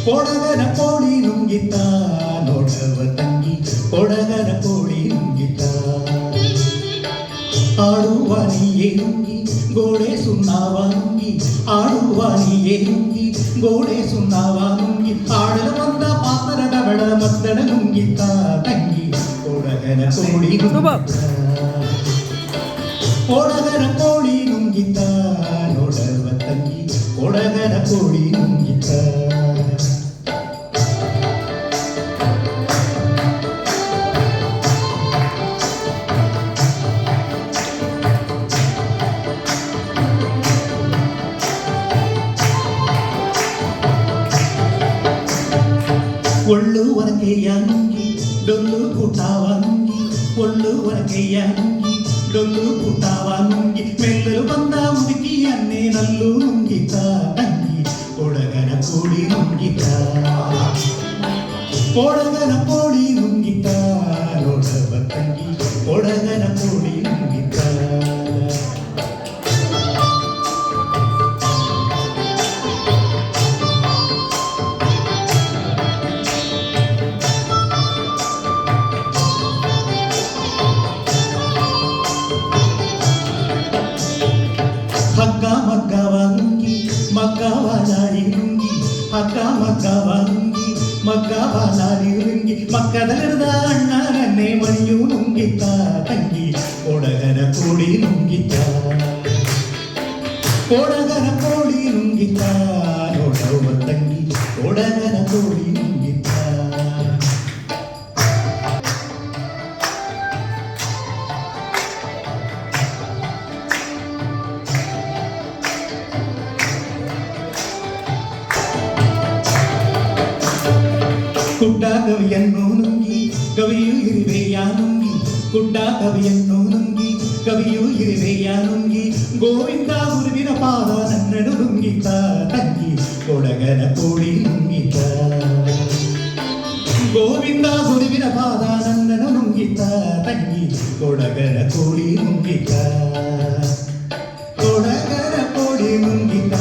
ಕೊಡಗನ ಕೋಳಿ ನುಂಗಿತ ನೋಡವ ತಂಗಿ ಕೊಡಗನ ಕೋಳಿ ನುಂಗಿತ ಆಡುವ ನೀಯೇ ನುಂಗಿ ಗೋಡೆ ಸುಣ್ಣಾವ ನುಂಗಿ ಆಡುವ ನೀಯೇ ನುಂಗಿ ಗೋಡೆ ಸುಣ್ಣಾವ ನುಂಗಿ ಆಡಲು ಬಂದ ಪಾತ್ರದ ಬಳ ಮದ್ದಡ ನುಂಗಿತ ತಂಗಿ ಕೊಡಗನ ಕೋಳಿ ಕೊಡಗನ ಕೋಳಿ ನುಂಗಿತ ನೋಡವ ತಂಗಿ ಕೊಡಗನ ಕೋಳಿ ನುಂಗಿತ ಒಳ್ಳು ಒನಕೆಯ ನುಂಗಿ ಡೊಳ್ಳು ಕೂಟಾವ ನುಂಗಿ ಒಳ್ಳು ಒನಕೆಯ ನುಂಗಿ ಡೊಳ್ಳು ಕೂಟಾವ ನುಂಗಿ ಮೆಲ್ಲಲು ಬಂದ ಮುದುಕಿಯನ್ನೇ ನಲ್ಲು ನುಂಗಿತ ತಂಗಿ ಕೊಡಗನ ಕೋಳಿ ನುಂಗಿತ ಕೊಡಗನ ಕೋಳಿ ನುಂಗಿತ ನೋಡವ ತಂಗಿ ಕೊಡಗನ ಕೋಳಿ ನುಂಗಿತ ಹಗ್ಗ ಮಗ್ಗವ ನುಂಗಿ ಮಗ್ಗವ ಲಾರಿ ನುಂಗಿ ಹಗ್ಗ ಮಗ್ಗವ ನುಂಗಿ ಮಗ್ಗವ ಲಾರಿ ನುಂಗಿ ಮಕ್ಕದಲ್ಲಿರದ ಅಣ್ಣ ನನ್ನೇ ಮಣಿಯು ನುಂಗಿತ ತಂಗಿ ಕೊಡಗನ ಕೋಳಿ ನುಂಗಿತ ಕೊಡಗನ ಕೋಳಿ ನುಂಗಿತ ನೋಡವ ತಂಗಿ ಕೊಡಗನ ಕೋಳಿ ನುಂಗಿತ ಕುಡ್ಡ ಕವಿಯನ್ನು ನುಂಗಿ ಕವಿಯು ಇರುವೆಯ ನುಂಗಿ ಕುಡ್ಡ ಕವಿಯನ್ನು ನುಂಗಿ ಕವಿಯು ಇರುವೆಯ ನುಂಗಿ ಗೋವಿಂದ ಗುರುವಿನ ಪಾದ ನನ್ನನು ನುಂಗಿತ ತಂಗಿ ಕೊಡಗನ ಕೋಳಿ ನುಂಗಿತ ಗೋವಿಂದ ಗುರುವಿನ ಪಾದ ನನ್ನನು ನುಂಗಿತ ತಂಗಿ ಕೊಡಗನ ಕೋಳಿ ನುಂಗಿತ ಕೊಡಗನ ಕೋಳಿ ನುಂಗಿತ